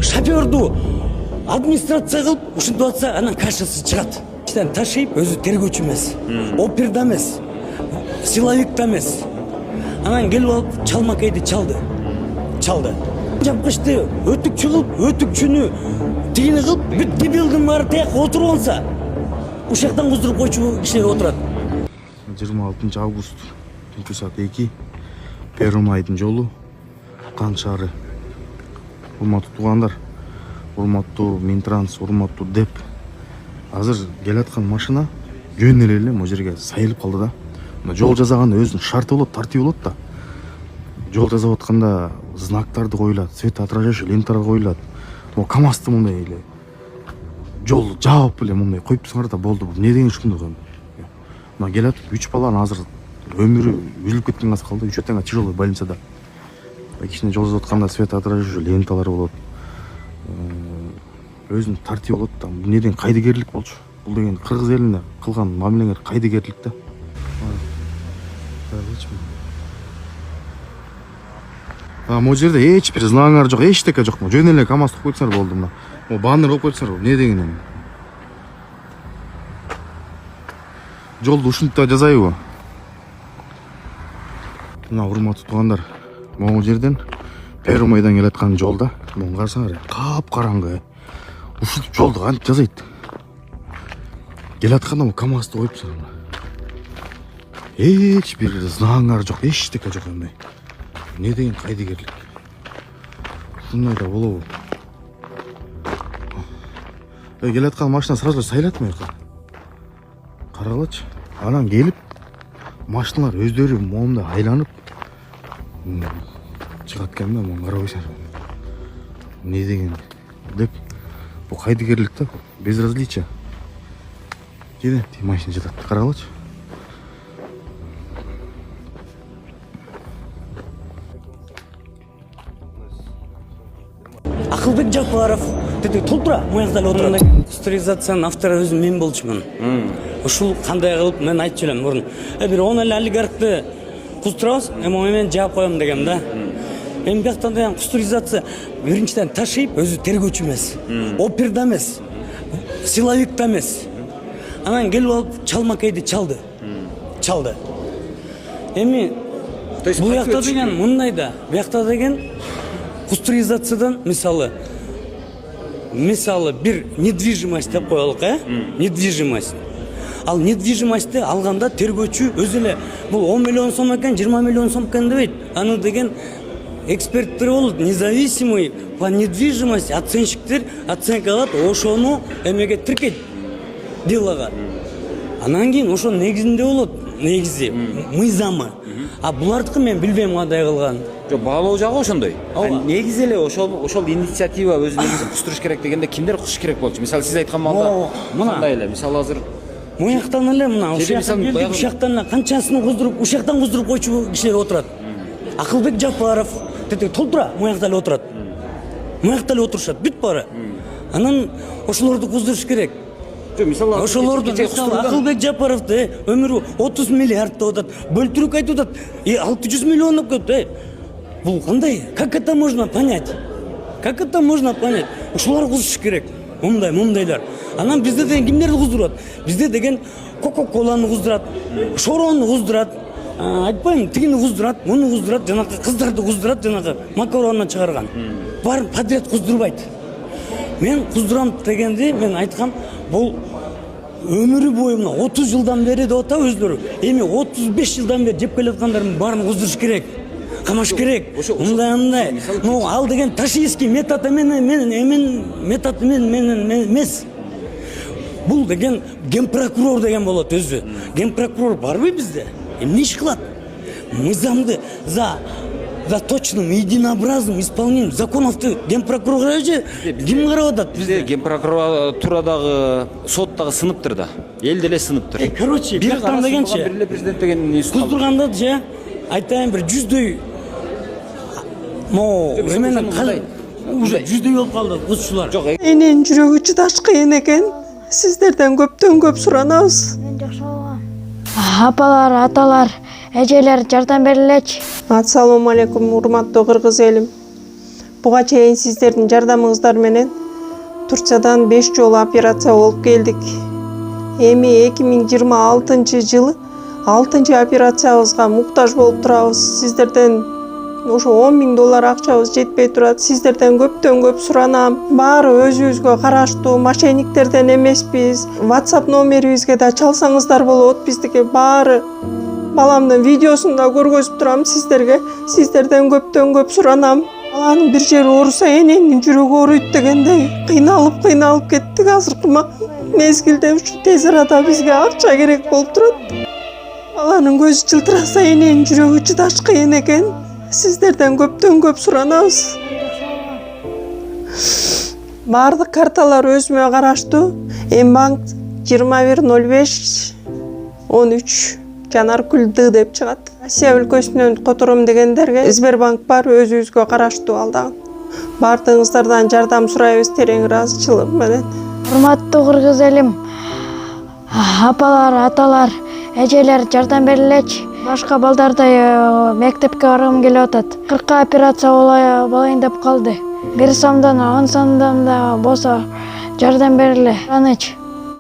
шоферду администрация кылып ушинтип атса анан кашасы чыгат. Иштен ташыйп өзү тергөөчү эмес, оперда эмес, силовикта эмес. Анан келип алып чалмакайды чалды. Жапкычты өтүкчү кылып, өтүкчүнү тигини кылып, бүт дебилдин баары тияк отуруп алса, ушактан куздуруп койчу кишилер отурат. 26 август түнкү саат 2 Перумайдын жолу Кан шаары. Урматтуу туугандар, урматтуу Минтранс, урматтуу ДЭП. Азыр келаткан машина жөн эле могу жерге сайылып калды да. Мына жол жасаганда өзүнүн шарты болот, тартиби болот да. Жол жасап атканда знактарды коюлат, светоотражающий ленталар коюлат. Могу КамАЗды мындай эле жол жаап эле мындай коюпсуңар да болду. Бул эмне деген ушундой. Мына келатып 3 баланын азыр өмүрү үзүлүп кеткен каз калды. 3 атаңа тяжелый больницада. Кичине жол жасап атканда светоотражающий ленталар болот. Өзүнүн тартиби болот да. Бул эмне деген кайдыгерлик болчу. Бул деген кыргыз элине кылган мамилеңер кайдыгерлик да. Могу жерде эч бир знаңар жок, эчтеке жок. Жөн эле КамАЗ коюп койсоңор болду мына. Могу баннер коюп койсоңор, эмне деген эми? Жолду ушинтип жасайбы? Мына урматтуу туугандар, могу жерден Перумайдан келаткан жолда, могу карасаңар, кап-караңгы. Ушинтип жолду кантип жасайт? Келатканда могу КамАЗды коюпсуңар. Эч бир знаңар жок, эчтеке жок эмне. Эмне деген кайдыгерлик? Ушундай да болобу? Келаткан машина сразу сайлатмай калды. Карагылачы. Анан келип машиналар өздөрү моундай айланып чыгат экен да, мону карап койсоңор. Эмне деген деп бул кайдыгерлик да, безразличие. Кеде машина жатат. Карагылачы. Акылбек Жапаров толтура моякта эле отурат. Кустуризациянын автору өзүм мен болчумун. Ушул кандай кылып мен айтчу элем мурун. Бир 10 эле олигархты кустурабыз, эми мен жаап коем дегем да. Эми бияктан деген кустуризация биринчиден ташыйп өзү тергөөчү эмес, оперда эмес, силовикта эмес. Анан келип алып чалмакайды чалды. Эми бул жакта деген мындай да, бияқта деген кустуризациядан мисалы бир недвижимость деп коелук, недвижимость. Ал недвижимостьты алганда тергөөчү өзү эле бул 10 миллион сом экен, 20 миллион сом экен дебейт. Аны деген эксперттер болот, независимый по недвижимости оценщиктер оценка кылат, ошону эмеге тиркейт делого. Анан кийин ошо негизинде болот, негизи мыйзамы. А булардыкы мен билбейм кандай кылган. Жок, баалоо жагы ошондой. Негизи эле ошол инициатива өз негизин кустуруш керек дегенде кимдер куш керек болчу? Мисалы сиз айткан маалда мындай эле. Мисалы азыр мояктан эле мына ушактан эле канчасын куздуруп, ушактан куздуруп койчу кишилер отурат. Акылбек Жапаров толтура моякта эле отурат. Моякта эле отурушат, бүт баары. Анан ошолорду куздуруш керек. Мисалы ошолорду Акылбек Жапаровду өмүрү 30 миллиард деп атат, бөлтүрүк айтып атат, 600 миллион деп кетти. Бул кандай? Как это можно понять? Ушулар куздуруш керек. Мундайлар. Анан бизде деген кимдерди куздурат? Бизде деген Кока-Коланы куздурат, Шорону куздурат, айтпайм, тигини куздурат, муну куздурат, жанагы кыздарды куздурат, жанагы макарондан чыгарган. Баарын подряд куздурбайт. Мен куздурам дегенди мен айткам, бул өмүрү бою мына 30 жылдан бери деп атат өздөрү. Эми 35 жылдан бери жеп келаткандардын баарын куздуруш керек. Камаш керек. Мындай. Ну, ал деген ташийский метод метод эмес. Бул деген генпрокурор деген болот өзү. Генпрокурор барбы бизде? Эмне иш кылат? Мыйзамды за точным единообразным исполнением законовду генпрокурор же ким карап атат? Бизде генпрокуратурадагы соттагы сыныптыр да. Элде эле сыныптыр. Короче, бир жактан дегенчи. Бир президент деген несі куздурганда же айтайын бир 100дөй эменин уже 100дөй болуп калды кузчулар. Эненин жүрөгү чыдаш кыйын экен. Сиздерден көптөн көп суранабыз. Мен жакшы болом. Апалар, аталар, эжелер жардам берилечи. Ассалому алейкум, урматтуу кыргыз элим. Буга чейин сиздердин жардамыңыздар менен Турциядан 5 жолу операция болуп келдик. Эми 2026 жылы 6 операциябызга муктаж болуп турабыз. Сиздерден ошо $10.000 акчабыз жетпей турат. Сиздерден көптөн көп суранам. Баары өзүбүзгө караштуу, мошенниктерден эмеспиз. WhatsApp номерибизге да чалсаңыздар болот. Биздики баары баламдын видеосун да көргөзүп турам сиздерге. Сиздерден көптөн көп суранам. Баланын бир жери ооруса эненин жүрөгү ооруйт дегендей кыйналып кеттик. Азыркы мезгилде ушу тез арада бизге акча керек болуп турат. Баланын көзү жылтыраса эненин жүрөгү чыдаш кыйын экен. Сиздерден көптөн көп суранабыз. Баардык карталар өзүмө караштуу. Мбанк 210513 Жанаркүл Д деп чыгат. Россия өлкөсүнөн котором дегендерге Сбербанк бар, өзүбүзгө караштуу ал дагы. Баардыгыңыздардан жардам сурайбыз терең ыраазычылык менен. Урматтуу кыргыз элим, апалар, аталар, эжелер жардам берилечи. Башка балдардай мектепке баргым келип атат. 40 операция болайын деп калды. 1 сомдон 10 сомдон да болсо жардам бериле. Аныч.